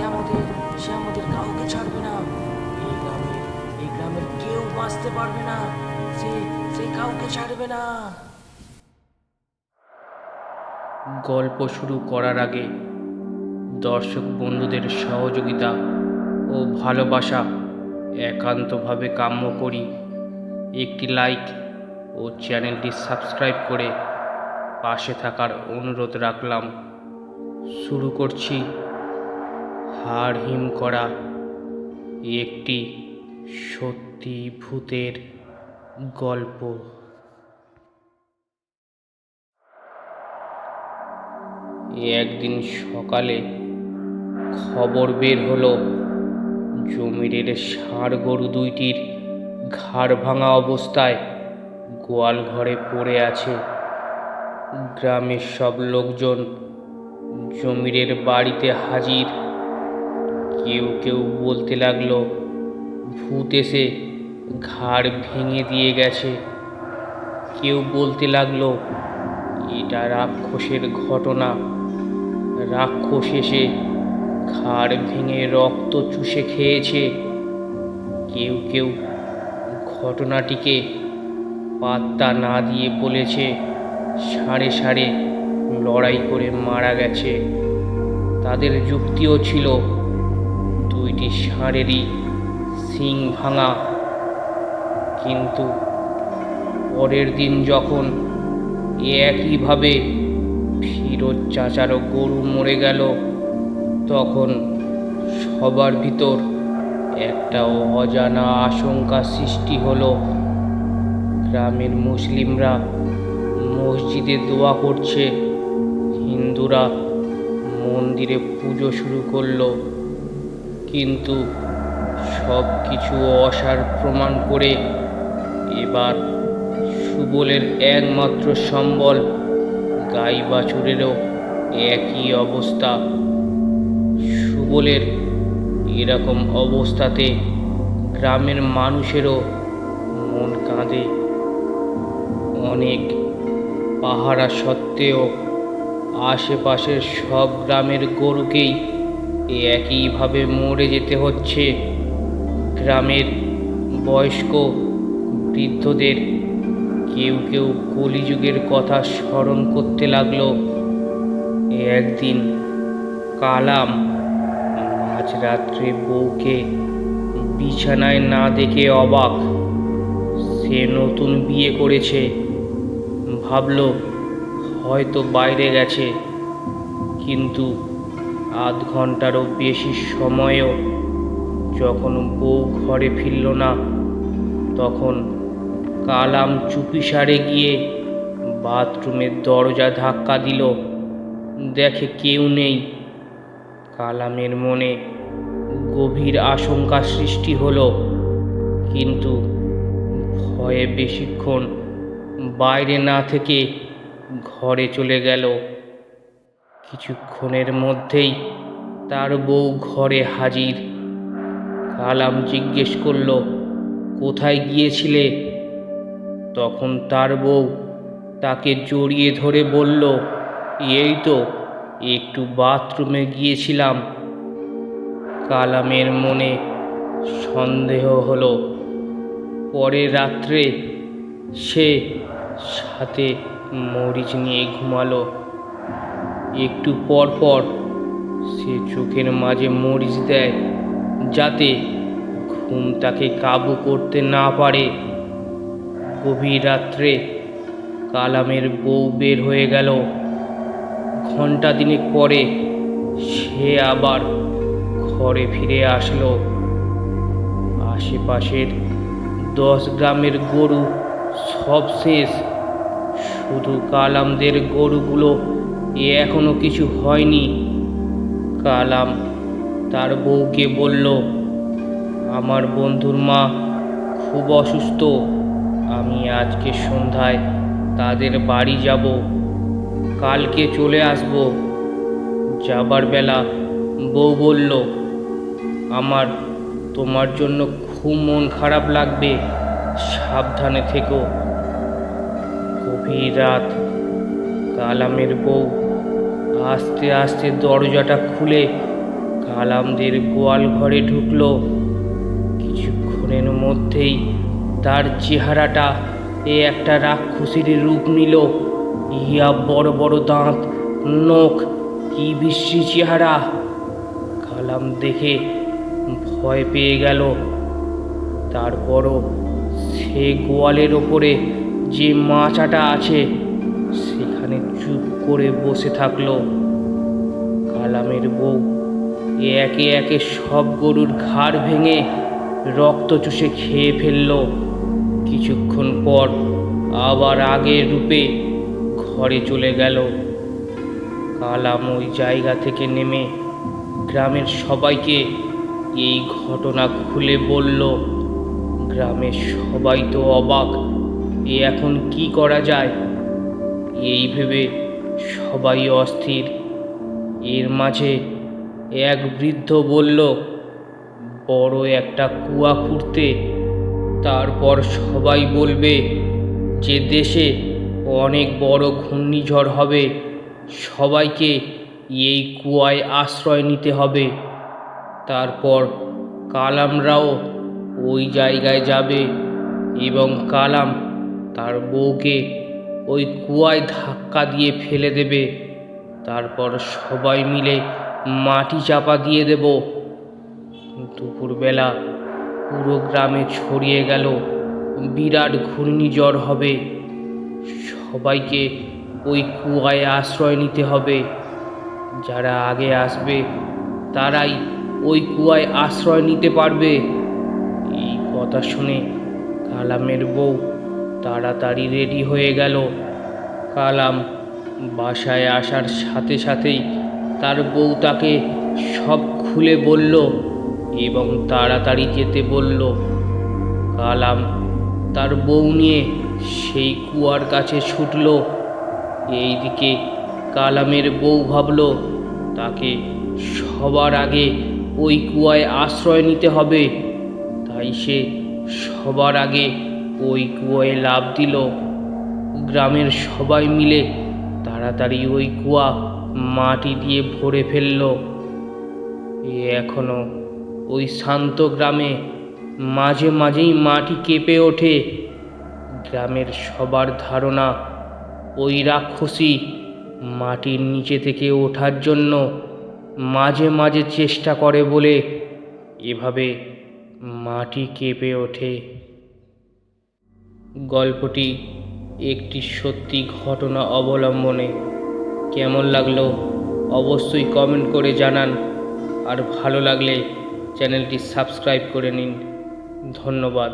আমাদের সে আমাদের কাউকে ছাড়বে না। এই গ্রামের কেউ বাঁচতে পারবে না। সে সে কাউকে ছাড়বে না। গল্প শুরু করার আগে দর্শক বন্ধুদের সহযোগিতা ও ভালোবাসা একান্তভাবে কাম্য করি। একটি লাইক ও চ্যানেলটি সাবস্ক্রাইব করে পাশে থাকার অনুরোধ রাখলাম। শুরু করছি হাড় হিম করা একটি সত্যি ভূতের গল্প। একদিন সকালে খবর বের হলো, জমিরের ষাঁড় গরু দুইটির ঘাড় ভাঙা অবস্থায় গোয়াল ঘরে পড়ে আছে। গ্রামের সব লোকজন জমিরের বাড়িতে হাজির। কেউ কেউ বলতে লাগলো ভূত এসে ঘাড় ভেঙে দিয়ে গেছে। কেউ বলতে লাগলো এটা রাক্ষসের ঘটনা, রাক্ষস এসে ঘাড় ভেঙে রক্ত চুষে খেয়েছে। কেউ কেউ ঘটনাটিকে পাত্তা না দিয়ে বলেছে ষাঁড়ে ষাঁড়ে লড়াই করে মারা গেছে। তাদের যুক্তিও ছিল দুইটি ষাঁড়েরই শিং ভাঙা। কিন্তু পরের দিন যখন একইভাবে ফিরোজ চাচারও গরু মরে গেল, তখন সবার ভিতর একটা অজানা আশঙ্কা সৃষ্টি হলো। গ্রামের মুসলিমরা মসজিদে দোয়া করছে, হিন্দুরা মন্দিরে পুজো শুরু করলো। কিন্তু সব কিছু অসার প্রমাণ করে এবার সুবলের একমাত্র সম্বল গাই বাছুরেরও একই অবস্থা। সুবলের এরকম অবস্থাতে গ্রামের মানুষেরও মন কাঁদে। অনেক পাহারা সত্ত্বেও আশেপাশের সব গ্রামের গরুকেই একইভাবে মরে যেতে হচ্ছে। গ্রামের বয়স্ক বৃদ্ধদের কেউ কেউ কলিযুগের কথা স্মরণ করতে লাগলো। একদিন কালাম মাঝরাত্রে বউকে বিছানায় না দেখে অবাক। সে নতুন বিয়ে করেছে, ভাবলো হয়তো বাইরে গেছে। কিন্তু আধ ঘন্টারও বেশি সময়ও যখন বউ ঘরে ফিরল না, তখন কালাম চুপিসারে গিয়ে বাথরুমের দরজা ধাক্কা দিল। দেখে কেউ নেই। কালামের মনে গভীর আশঙ্কা সৃষ্টি হলো, কিন্তু ভয়ে বেশিক্ষণ বাইরে না থেকে ঘরে চলে গেল। কিছুক্ষণের মধ্যেই তার বউ ঘরে হাজির। কালাম জিজ্ঞেস করলো কোথায় গিয়েছিলে? তখন তার বউ তাকে জড়িয়ে ধরে বলল, এই তো একটু বাথরুমে গিয়েছিলাম। কালামের মনে সন্দেহ হলো। পরের রাত্রে সে সাথে মরিচ নিয়ে ঘুমালো। একটু পর পর সে চোখের মাঝে মরিচ দেয়, যাতে ঘুম তাকে কাবু করতে না পারে। গভীর রাত্রে কালামের বউ বের হয়ে গেল। ঘন্টা দিনেক পরে সে আবার ঘরে ফিরে আসলো। আশেপাশের 10 গ্রামের গরু সব শেষ, শুধু কালামদের গরুগুলো এখনো কিছু হয়নি। কালাম তার বউকে বলল, আমার বন্ধুর মা খুব অসুস্থ, আমি আজকে সন্ধ্যায় তাদের বাড়ি যাব, কালকে চলে আসব। যাবার বেলা বউ বলল, আমার তোমার জন্য খুব মন খারাপ লাগবে, সাবধানে থেকো। গভীর রাত। কালামের বউ আস্তে আস্তে দরজাটা খুলে কালামদের গোয়াল ঘরে ঢুকলো। কিছুক্ষণের মধ্যেই তার চেহারাটা একটা রাক্ষসীর রূপ নিল। ইয়া বড় বড় দাঁত, নখ, কি বিশ্রী চেহারা! কালাম দেখে ভয় পেয়ে গেল। তারপরও সে গোয়ালের ওপরে যে মাচাটা আছে সেখানে চুপ করে বসে থাকলো। কালামের বউ একে একে সব গরুর ঘাড় ভেঙে রক্ত চুষে খেয়ে ফেলল। কিছুক্ষণ পর আবার আগের রূপে ঘরে চলে গেল। কালাম ওই জায়গা থেকে নেমে গ্রামের সবাইকে এই ঘটনা খুলে বলল। গ্রামের সবাই তো অবাক, এখন কি করা যায় এই ভেবে সবাই অস্থির। এর মাঝে এক বৃদ্ধ বলল, বড় একটা কুয়া খুঁড়তে, তারপর সবাই বলবে যে দেশে অনেক বড় ঘূর্ণিঝড় হবে, সবাইকে এই কুয়ায় আশ্রয় নিতে হবে। তারপর কালামরাও ওই জায়গায় যাবে এবং কালাম তার বউকে ওই কুয়ায় ধাক্কা দিয়ে ফেলে দেবে। তারপর সবাই মিলে মাটি চাপা দিয়ে দেব। দুপুরবেলা পুরো গ্রামে ছড়িয়ে গেল বিরাট ঘূর্ণিঝড় হবে। সবাইকে ওই কুয়ায় আশ্রয় নিতে হবে। যারা আগে আসবে তারাই ওই কুয়ায় আশ্রয় নিতে পারবে। এই কথা শুনে কালামের বউ তাড়াতাড়ি রেডি হয়ে গেল। কালাম বাসায় আসার সাথে সাথেই তার বউ তাকে সব খুলে বলল এবং তাড়াতাড়ি যেতে বলল। কালাম তার বউ নিয়ে সেই কুয়ার কাছে ছুটল। এইদিকে কালামের বউ ভাবল তাকে সবার আগে ওই কুয়ায় আশ্রয় নিতে হবে। তাই সে সবার আগে ওই কুয়ায় লাফ দিল। গ্রামের সবাই মিলে তাড়াতাড়ি ওই কুয়া মাটি দিয়ে ভরে ফেলল। এখনো ওই শান্ত গ্রামে মাঝে মাঝেই মাটি কেঁপে ওঠে। গ্রামের সবার ধারণা ওই রাক্ষসী মাটির নিচে থেকে ওঠার জন্য মাঝে মাঝে চেষ্টা করে বলে এভাবে মাটি কেঁপে ওঠে। গল্পটি একটি সত্যি ঘটনা অবলম্বনে। কেমন লাগলো অবশ্যই কমেন্ট করে জানান, আর ভালো লাগলে চ্যানেলটি সাবস্ক্রাইব করে নিন। ধন্যবাদ।